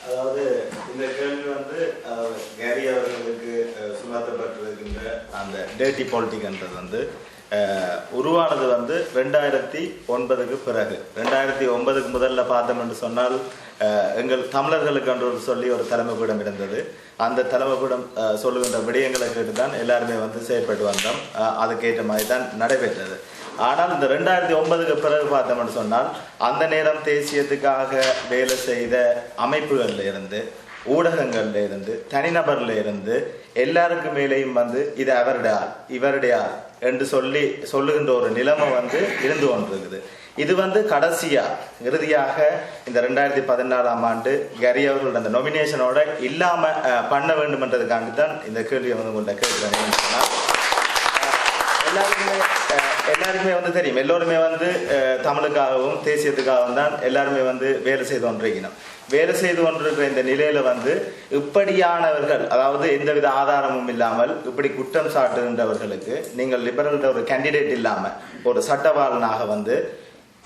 அதாவது இந்த கேள்வி வந்து கேரி அவர்களுக்கு சுமத்தப்பட்டிருக்கின்ற அந்த டேட்டி பாலிட்டிக்ன்றது வந்து உருவானது வந்து 2009க்கு பிறகு. 2009க்கு முதல்ல பார்த்தோம் என்று சொன்னால் எங்கள் தமிழர்களுக்கு என்று சொல்லி ஒரு தலைமைக்கூடம் இருந்தது. அந்த தலைமைக்கூடம் சொல்லுகின்ற விடயங்களை கேட்டு தான் எல்லாருமே வந்து செயற்பட்டு வந்தோம். அதுக்கேற்ற மாதிரி தான் நடைபெற்றது. ஆனால் இந்த 2009க்கு பிறகு பார்த்தோம்னு சொன்னால் அந்த நேரம் தேசியத்துக்காக வேலை செய்த அமைப்புகள்ல இருந்து, ஊடகங்கள்ல இருந்து, தனிநபர்ல இருந்து எல்லாருக்கும் மேலேயும் வந்து இது அவருடைய இவருடைய என்று சொல்லுகின்ற ஒரு நிலைமை வந்து இருந்து கொண்டிருக்குது. இது வந்து கடைசியா இறுதியாக இந்த 2014ஆம் ஆண்டு கேரி அவர்களோட அந்த நொமினேஷனோட இல்லாம பண்ண வேண்டும் என்றதுக்காண்டி தான் இந்த கேள்வியை வந்து உங்கள்கிட்ட கேட்கிறேன். எல்லாருக்குமே வந்து தெரியும், எல்லோருமே வந்து தமிழுக்காகவும் தேசியத்துக்காகவும் தான் எல்லாருமே வந்து வேலை செய்து கொண்டிருக்கணும். வேலை செய்து கொண்டிருக்கிற இந்த நிலையில வந்து இப்படியானவர்கள், அதாவது எந்தவித ஆதாரமும் இல்லாமல் இப்படி குற்றம் சாட்டுகின்றவர்களுக்கு நீங்கள் லிபரல் ஒரு கேண்டிடேட் இல்லாம ஒரு சட்டவாளனாக வந்து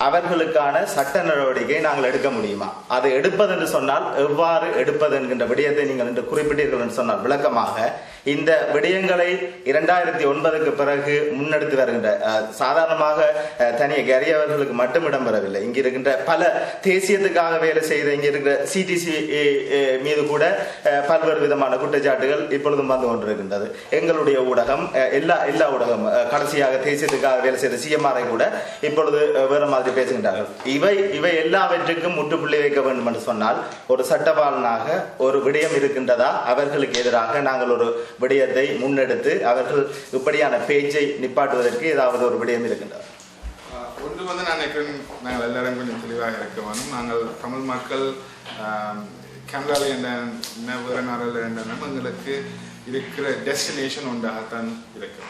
அவர்களுக்கான சட்ட நடவடிக்கை நாங்கள் எடுக்க முடியுமா? அது எடுப்பது என்று சொன்னால் எவ்வாறு எடுப்பது என்கின்ற விடயத்தை நீங்கள் இன்று குறிப்பிட்டீர்கள் என்று சொன்னால் விளக்கமாக இந்த விடயங்களை 2009க்கு பிறகு முன்னெடுத்து வருகின்ற சாதாரணமாக தனிய கேரி அவர்களுக்கு மட்டும் இடம்பெறவில்லை. இங்க இருக்கின்ற பல தேசியத்துக்காக வேலை செய்த இங்க இருக்கிற சிடிசி மீது கூட பல்வேறு விதமான குற்றச்சாட்டுகள் இப்பொழுதும் வந்து கொண்டிருக்கின்றது. எங்களுடைய ஊடகம் எல்லா ஊடகம் கடைசியாக தேசியத்துக்காக வேலை செய்த சிஎம்ஆரை கூட இப்பொழுது வேற மாதிரி பேசுகின்றார்கள். இவை எல்லாவற்றுக்கும் முற்றுப்புள்ளி வைக்க வேண்டும் என்று சொன்னால் ஒரு சட்டவாளனாக ஒரு விடயம் இருக்கின்றதா? அவர்களுக்கு எதிராக நாங்கள் ஒரு விடயத்தை முன்னெடுத்து அவர்கள் இப்படியான பேச்சை நிப்பாட்டுவதற்கு ஏதாவது ஒரு விடயம் இருக்கின்றதா? ஒன்று வந்து நாங்கள் எல்லாரும் கொஞ்சம் தெளிவாக இருக்க வேணும். நாங்கள் தமிழ் மக்கள் கனடாவில் என்ன வேறு நாளில் என்னன்னா எங்களுக்கு இருக்கிற டெஸ்டினேஷன் ஒன்றாகத்தான் இருக்கு.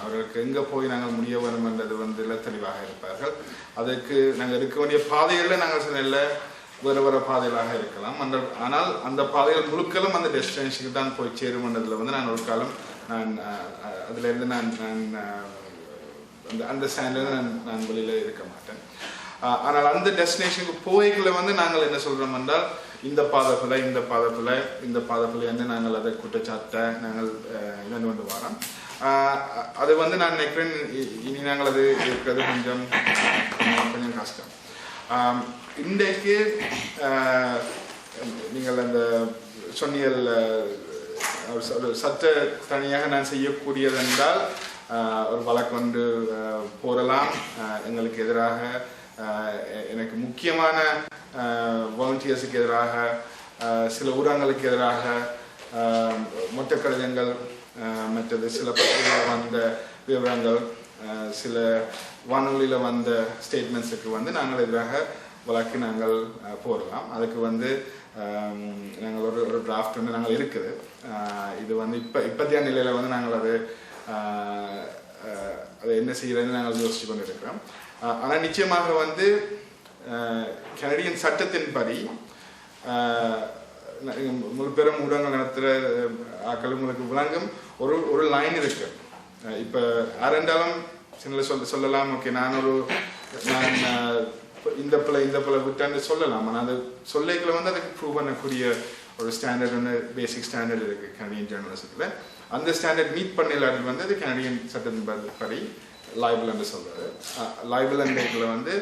அவர்களுக்கு எங்கே போய் நாங்கள் முடிய வேணும் என்றது வந்து தெளிவாக இருப்பார்கள். அதுக்கு நாங்கள் இருக்க வேண்டிய பாதைகளில் நாங்கள் சொன்ன வேறு வேறு பாதைகளாக இருக்கலாம். ஆனால் அந்த பாதைகள் முழுக்களும் அந்த டெஸ்டினேஷனுக்கு தான் போய் சேருமன்றதுல வந்து நான் ஒரு காலம் அதிலிருந்து நான் அந்த ஸ்டாண்டில் நான் வெளியில் இருக்க மாட்டேன். ஆனால் அந்த டெஸ்டினேஷனுக்கு போய்களை வந்து நாங்கள் என்ன சொல்கிறோம் என்றால் இந்த பாதப்பில் வந்து நாங்கள் அதை குற்றச்சாட்டை நாங்கள் இழந்து கொண்டு வரோம். அது வந்து நான் நினைக்கிறேன் இனி நாங்கள் அது இருக்கிறது கொஞ்சம் கஷ்டம். இன்றைக்கு நீங்கள் அந்த சொன்னியல் சட்ட தனியாக நான் செய்யக்கூடியது என்றால் ஒரு வழக்கு வந்து போடலாம். எங்களுக்கு எதிராக எனக்கு முக்கியமான வாலண்டியர்ஸுக்கு எதிராக, சில ஊடகங்களுக்கு எதிராக மொத்த கடிதங்கள், மற்றது சில பத்திரிகையில் வந்த விவரங்கள், சில வானொலியில் வந்த ஸ்டேட்மெண்ட்ஸுக்கு வந்து நாங்கள் எதிராக வழக்கு நாங்கள் போடலாம். அதுக்கு வந்து நாங்கள் ஒரு டிராஃப்ட் வந்து நாங்கள் இருக்குது. இது வந்து இப்பத்திய நிலையில் வந்து நாங்கள் அதை என்ன செய்யறதுன்னு நாங்கள் யோசிச்சு கொண்டு இருக்கிறோம். ஆனால் நிச்சயமாக வந்து கனடியன் சட்டத்தின்படி பெரும் ஊடகங்கள் நடத்துகிற ஆக்கள் உங்களுக்கு விளங்கும் ஒரு லைன் இருக்கு. இப்போ யாரெண்டாலும் சொல்லலாம், ஓகே நான் இந்த பிள்ளை விட்டான்னு சொல்லலாம். ஆனால் அது சொல்லிகளை வந்து அதுக்கு ப்ரூவ் பண்ணக்கூடிய ஒரு ஸ்டாண்டர்ட் ஒன்று, பேசிக் ஸ்டாண்டர்ட் இருக்குது கனடியன் ஜேர்னலிசத்தில். அந்த ஸ்டாண்டர்ட் மீட் பண்ணிடலாட்டி வந்து அது கனடியன் சட்டத்தின் படி லைபிள் என்று சொல்கிறாரு. லைபிள் என்ற வந்து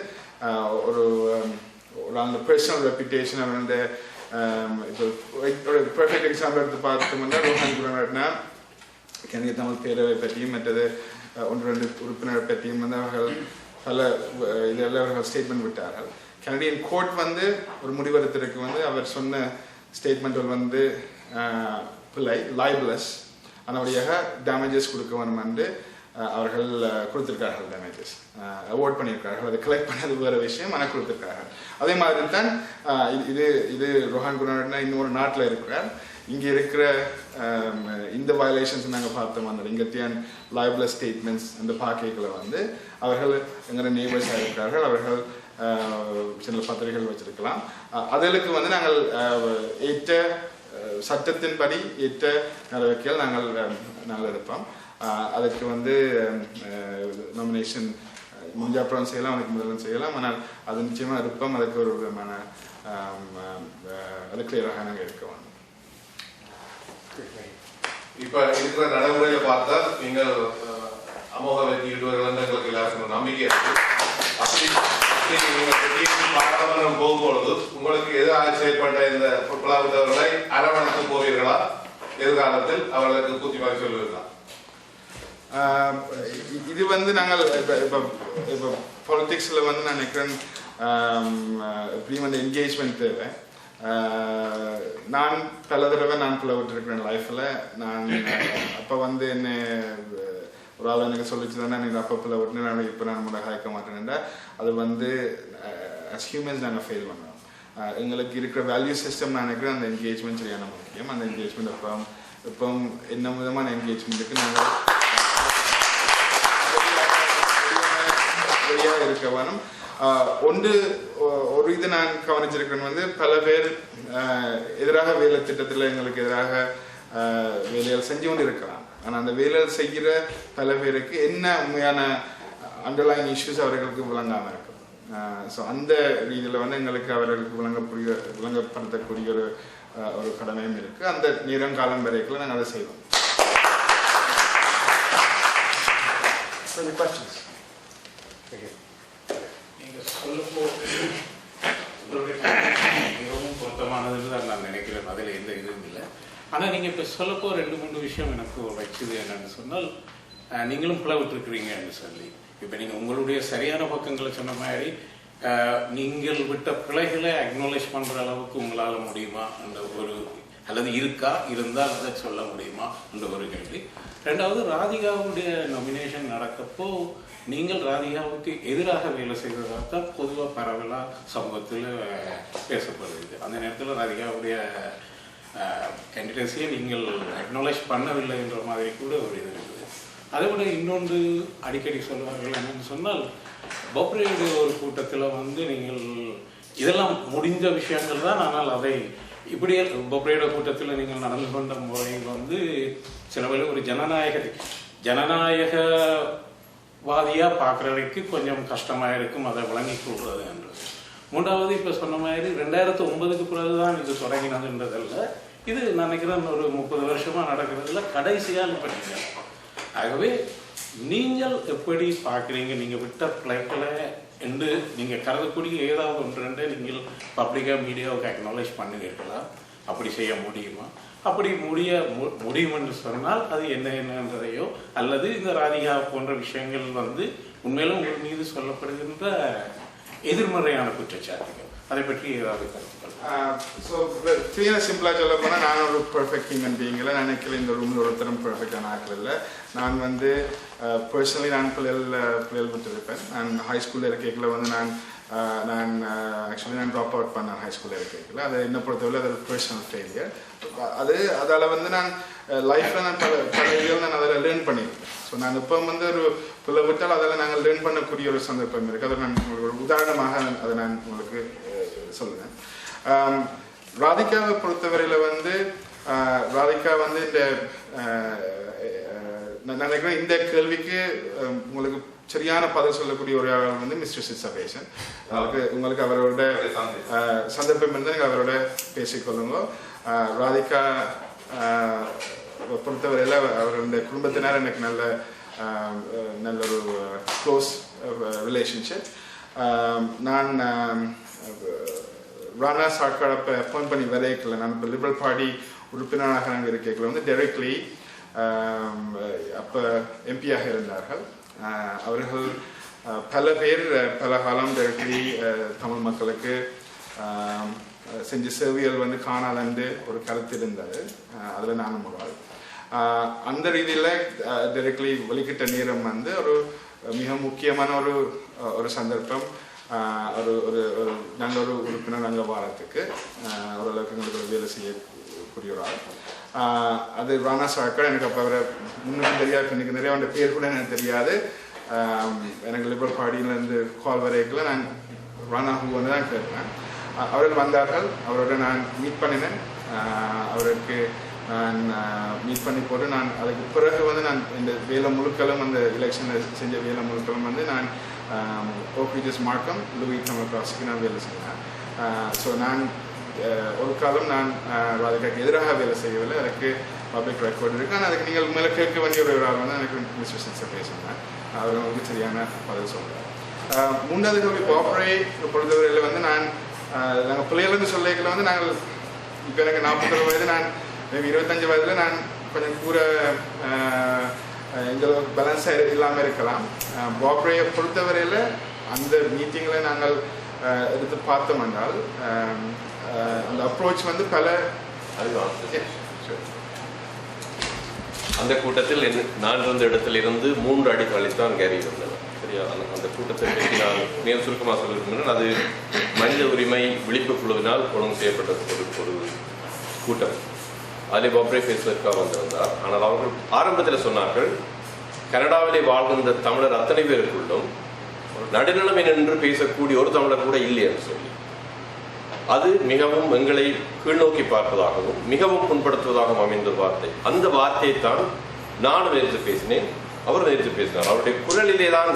ஒரு அந்த பர்சனல் ரெப்யூட்டேஷன் அவருடைய இப்போ ஒரு பெர்ஃபெக்ட் எக்ஸாம்பிள் எடுத்து பார்த்தோம்னா ரோஹன் குணரட்னா கனடிய தமிழ் பேரவை பற்றியும் மற்றது 1-2 உறுப்பினரை பற்றியும் வந்து அவர்கள் பல இதெல்லாம் அவர்கள் ஸ்டேட்மெண்ட் விட்டார்கள். கனடியன் கோர்ட் வந்து ஒரு முடிவெடுத்திற்கு வந்து அவர் சொன்ன ஸ்டேட்மெண்ட்கள் வந்து லைபிளஸ், அதனுடைய டேமேஜஸ் கொடுக்க வேணும் என்று அவர்கள் கொடுத்திருக்கார்கள். Damages award பண்ணியிருக்கார்கள். அதை கலெக்ட் பண்ணது வேறு விஷயம், ஆனால் கொடுத்திருக்கார்கள். அதே மாதிரி தான் இது ரோஹன் குணரட்னா இன்னொரு நாட்டில் இருக்கிறார். இங்கே இருக்கிற இந்த வயலேஷன்ஸ் நாங்கள் பார்த்தோம். அந்த இங்கத்தியான் லைபிளஸ் ஸ்டேட்மெண்ட்ஸ் அந்த பாக்கைகளை வந்து அவர்கள் எங்களோட நேபர்ஸாக இருக்கிறார்கள். அவர்கள் சில பத்திரிகைகள் வச்சிருக்கலாம். அதற்கு வந்து நாங்கள் ஏற்ற சட்டத்தின்படி ஏற்ற நடவடிக்கைகள் நாங்கள் எடுப்போம். அதுக்கு வந்து நாமினேஷன் முடிஞ்ச அப்புறம் செய்யலாம், அதுக்கு முதல்ல செய்யலாம். ஆனால் அது நிச்சயமாக இருப்போம். அதுக்கு ஒரு விதமான அது கிளியராக நாங்கள் இருக்க வேண்டும். இப்போ இருக்கிற நடைமுறையில பார்த்தா நீங்கள் அமோக வெற்றி ஈடுபவர்கள் எங்களுக்கு எல்லாருக்கும் நம்பிக்கை இருக்கு. அப்படி நீங்கள் பாராளுமன்றம் போகும்பொழுது உங்களுக்கு எதிராக செயல்பட்ட இந்த புலவர்களை அரவணைத்து போவீர்களா? எதிர்காலத்தில் அவர்களுக்கு புத்திமதி சொல்லுவீர்களா? இது வந்து நாங்கள் இப்போ பாலிடிக்ஸில் வந்து நான் நினைக்கிறேன் இப்படி வந்து என்கேஜ்மெண்ட் தேவை. நான் பல தடவை நான் பிளவிட்டிருக்கிறேன் லைஃப்பில். நான் அப்போ வந்து என்ன ஒரு ஆள் எனக்கு சொல்லிச்சு தானே நீங்கள் அப்போ பிளவிட்டு நான் இப்போ நான் முறை காய்க்க மாட்டேன்டா. அது வந்து அஸ் ஹியூமன்ஸ் நாங்கள் ஃபெயில் பண்ணுறோம். எங்களுக்கு இருக்கிற வேல்யூ சிஸ்டம் நான் நினைக்கிறேன் அந்த என்கேஜ்மெண்ட் சரியான முக்கியம். அந்த என்கேஜ்மெண்ட் இப்போ என்ன விதமான என்கேஜ்மெண்ட்டுக்கு நாங்கள் வெளியாக இருக்க வேணும். ஒரு இது நான் கவனிச்சிருக்கேன் வந்து பல பேர் எதிராக வேலை திட்டத்தில் எங்களுக்கு எதிராக வேலைகள் செஞ்சு கொண்டு இருக்கலாம். ஆனால் அந்த வேலைகள் செய்கிற பல பேருக்கு என்ன உண்மையான அண்டர்லைன் இஷ்யூஸ் அவர்களுக்கு விளங்காமல் இருக்கும். ஸோ அந்த ரீதியில் வந்து எங்களுக்கு அவர்களுக்கு விளங்கப்படுத்தக்கூடிய ஒரு கடமையும் இருக்குது. அந்த நேரம் காலம் வரைக்கும் நாங்கள் அதை செய்வோம். மிகவும் பொருத்தமானதுன்னு தான் நான் நினைக்கிறேன். அதில் எந்த இதுவும் இல்லை. ஆனால் நீங்கள் இப்போ சொல்லப்போ 2-3 விஷயம் எனக்கு வச்சுது என்னன்னு சொன்னால், நீங்களும் பிளவிட்டுருக்கிறீங்கன்னு சொல்லி இப்போ நீங்கள் உங்களுடைய சரியான பக்கங்களை சொன்ன மாதிரி நீங்கள் விட்ட பிழைகளை அக்னாலேஜ் பண்ணுற அளவுக்கு உங்களால் முடியுமா என்ற ஒரு, அல்லது இருக்கா, இருந்தால் அதை சொல்ல முடியுமா என்ற ஒரு கேள்வி. ரெண்டாவது, ராதிகாவுடைய நாமினேஷன் நடக்கப்போ நீங்கள் ராதிகாவுக்கு எதிராக வேலை செய்ததாக தான் பொதுவாக பரவலாக சமூகத்தில் பேசப்படுது. அந்த நேரத்தில் ராதிகாவுடைய கேண்டிடேட்ஸையே நீங்கள் அக்னாலேஜ் பண்ணவில்லை என்ற மாதிரி கூட ஒரு இது இருக்குது. அதை விட இன்னொன்று அடிக்கடி சொல்வார்கள் என்னன்னு சொன்னால், பொப்ரேயுடைய ஒரு கூட்டத்தில் வந்து நீங்கள் இதெல்லாம் முடிந்த விஷயங்கள் தான், ஆனால் அதை இப்படியே பொப்ரேயோட கூட்டத்தில் நீங்கள் நடந்து கொண்ட முறை வந்து சில வேளை ஒரு ஜனநாயகவாதியாக பார்க்குறதுக்கு கொஞ்சம் கஷ்டமாக இருக்கும் அதை விளங்கிக் கொள்வது என்றது. மூன்றாவது, இப்போ சொன்ன மாதிரி 2009க்கு பிறகுதான் இது தொடங்கினதுன்றதில்ல, இது நினைக்கிறேன் ஒரு 30 வருஷமாக நடக்கிறதுல கடைசியாக பண்ணீங்க. ஆகவே நீங்கள் எப்படி பார்க்குறீங்க, நீங்கள் விட்ட பிளைட்டில் என்று நீங்கள் கருதக்கூடிய ஏதாவது ஒன்று நீங்கள் பப்ளிக்காக மீடியாவுக்கு அக்னாலேஜ் பண்ணுவீர்களா? அப்படி செய்ய முடியுமா? அப்படி முடியும் என்று சொன்னால் அது என்னன்றதையோ, அல்லது இந்த ராதிகா போன்ற விஷயங்கள் வந்து உண்மையிலும் உங்கள் மீது சொல்லப்படுகின்ற எதிர்மறையான குற்றச்சாட்டுகள், அதை பற்றி ஏதாவது கருத்துக்கள்? ஸோ சிம்பிளாக சொல்ல போனால், நான் ஒரு பர்ஃபெக்ட் ஹியூமன் பீயிங்கில் நினைக்கல. இந்த ரூமில் ஒருத்தரும் பர்ஃபெக்டான ஆட்கள் இல்லை. நான் வந்து பர்சனலி நான் பிள்ளைகள் விட்டுருப்பேன். நான் ஹை ஸ்கூலில் இருக்கையில் வந்து நான் ஆக்சுவலி நான் ட்ராப் அவுட் பண்ணேன் ஹை ஸ்கூலில் இருக்கையில். அது என்ன பொறுத்தவரை அது ஒரு பர்சனல் ஃபெயிலியர். அதால் வந்து நான் லைஃப்பில் நான் பல இதில் நான் அதில் லேர்ன் பண்ணியிருக்கேன். ஸோ நான் இப்போ வந்து ஒரு பிள்ளை விட்டால் அதில் நாங்கள் லேர்ன் பண்ணக்கூடிய ஒரு சந்தர்ப்பம் இருக்குது. அதை நான் ஒரு உதாரணமாக அதை நான் உங்களுக்கு சொல்லுவேன். ராதிகாவை பொறுத்தவரையில் வந்து ராதிகா வந்து நான் நினைக்கிறேன் இந்த கேள்விக்கு உங்களுக்கு சரியான பதில் சொல்லக்கூடிய ஒரு ஆள் வந்து மிஸ்டர் சித்சபேசன். உங்களுக்கு அவரோட சந்தர்ப்பம் இருந்தால் நீங்கள் அவரோட பேசிக்கொள்ளுங்க. ராதிகா பொறுத்தவரையில் அவருடைய குடும்பத்தினர் எனக்கு நல்ல ஒரு க்ளோஸ் ரிலேஷன்ஷிப். நான் ராணா சாக்காட அப்பாயிண்ட் பண்ணி வரைக்கல. நான் இப்போ லிபரல் பார்ட்டி உறுப்பினராக நாங்கள் இருக்கையில் வந்து டைரக்ட்லி அப்போ எம்பியாக இருந்தார்கள். அவர்கள் பல பேர் பல காலம் டைரக்ட்லி தமிழ் மக்களுக்கு செஞ்ச சேவைகள் வந்து காணாதண்டு ஒரு கருத்து இருந்தது. அதில் நானும் ஒரு ஆள். அந்த ரீதியில் டைரக்ட்லி வெளிக்கிட்ட நேரம் வந்து ஒரு மிக முக்கியமான ஒரு சந்தர்ப்பம். ஒரு நல்ல ஒரு உறுப்பினர் நாங்கள் வாரத்துக்கு ஓரளவுக்கு எங்களுக்கு ஒரு வேலை செய்யக்கூடிய ஒரு ஆள். அது ராணா சாக்கர். எனக்கு அப்போ அவரை முன்னுக்கு தெரியாது, எனக்கு நிறைய அவன் பேர் கூட எனக்கு தெரியாது. எனக்கு லிபரல் பார்ட்டியிலேருந்து கால் வரைக்கும் நான் ராணா ஹூ வந்து தான் கேட்பேன். அவர்கள் வந்தார்கள். அவரோட நான் மீட் பண்ணினேன். அவருக்கு நான் மீட் பண்ணி போட்டு நான் அதுக்கு பிறகு வந்து நான் இந்த வேலை முழுக்களும் அந்த எலெக்ஷனில் செஞ்ச வேலை முழுக்களும் வந்து நான் ஓபிஜஸ் மார்க்கம் லூயி தமிழ்காசுக்கு நான் வேலை செய்வேன். ஸோ நான் ஒரு காலம் நான் ராதிகாக்கு எதிராக வேலை செய்யவில்லை. எனக்கு பப்ளிக் ரெக்கார்டு இருக்குது. ஆனால் அதுக்கு நீங்கள் மேலே கேட்க வேண்டிய ஒரு ஆள் வந்து எனக்கு மிஸ்டர் சென்சர் சொன்னேன். அவர் உங்களுக்கு சரியான பதில் சொல்கிறார். மூன்றாவது கேள்வி பாப்ரே பொறுத்தவரையில் வந்து நாங்கள் பிள்ளைகளுக்கு சொல்லிக்கல வந்து நாங்கள் இப்போ எனக்கு 40 வயது, நான் 25 வயதில் நான் கொஞ்சம் கூற இந்த அளவுக்கு பேலன்ஸாக இல்லாமல் இருக்கலாம். பாப்ரேயை பொறுத்தவரையில் அந்த மீட்டிங்கில் நாங்கள் எடுத்து பார்த்தோம் என்றால் அந்த அப்ரோச் வந்து பல அந்த கூட்டத்தில் நான் இருந்த இடத்திலிருந்து 3 அடி கழித்தான் கேரி இருந்தது. சரியா? அந்த கூட்டத்தை பற்றி நான் மிக சுருக்கமாக சொல்லியிருந்தேன். அது மனித உரிமை விழிப்பு குழுவினால் ஒழுங்கு செய்யப்பட்ட ஒரு கூட்டம். அதில் பாப்ரே பேசுவதற்காக வந்திருந்தார். ஆனால் அவர்கள் ஆரம்பத்தில் சொன்னார்கள், கனடாவிலே வாழ்கின்ற தமிழர் அத்தனை பேருக்குள்ளும் நடுநிலைமை நின்று பேசக்கூடிய ஒரு தமிழர் கூட இல்லை என்று சொல்லி, அது மிகவும் எங்களை கீழ்நோக்கி பார்ப்பதாகவும் மிகவும் புண்படுத்துவதாகவும் அமைந்த வார்த்தை. அந்த வார்த்தையை தான் நானும் நேற்று பேசினேன், அவர் நேற்று பேசினார். அவருடைய குரலிலே தான்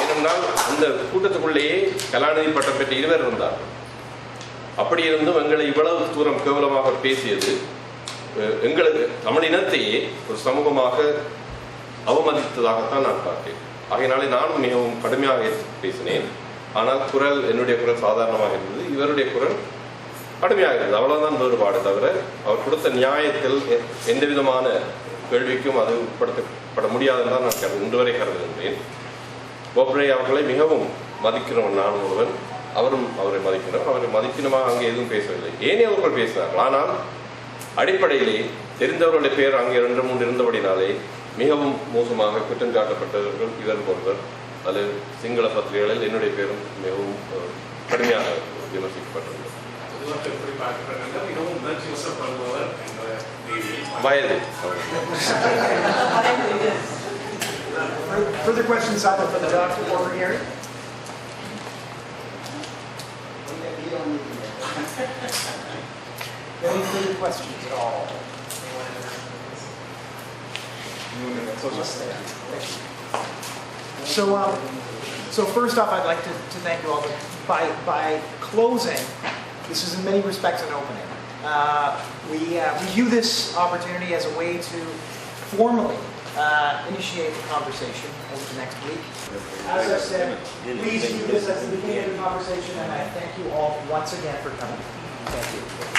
ஏனென்றால் அந்த கூட்டத்துக்குள்ளேயே கலாநிதி பட்டம் பெற்ற 2 இருந்தார். அப்படி இருந்தும் எங்களை இவ்வளவு தூரம் கேவலமாக பேசியது எங்களுக்கு தமிழ் இனத்தையே ஒரு சமூகமாக அவமதித்ததாகத்தான் நான் பார்த்தேன். ஆகையினாலே நானும் மிகவும் கடுமையாக பேசினேன். ஆனால் என்னுடைய குரல் சாதாரணமாக இருந்தது, இவருடைய குரல் கடுமையாக இருந்தது. அவ்வளவுதான் வேறுபாடு. தவிர அவர் கொடுத்த நியாயத்தில் எந்த விதமான கேள்விக்கும் அது உட்படுத்தப்பட முடியாதுன்னு தான் நான் இன்று வரை கருதுகின்றேன். பாப்ரே அவர்களை மிகவும் மதிக்கிறவன் நான் ஒருவன், அவரும் அவரை மதிக்கிறோம். அவரை மதிக்கணுமாக அங்கே எதுவும் பேசவில்லை. அவர்கள் பேசினார்கள். ஆனால் அடிப்படையிலே தெரிந்தவர்களுடைய பேர் அங்கே 2-3 இருந்தபடினாலே மிகவும் மோசமாக குற்றம் சாட்டப்பட்டவர்கள் இவர் போன்றவர். அது சிங்கள பத்திரிகைகளில் என்னுடைய பேரும் மிகவும் கடுமையாக விமர்சிக்கப்பட்டுள்ளது. வயது Further questions either for the doctor or for Gary? Any further questions at all? So first off, I'd like to thank you all. By closing, this is in many respects an opening. We view this opportunity as a way to formally initiate the conversation over the next week. As I said, please view this as the beginning of the conversation, and I thank you all once again for coming. Thank you.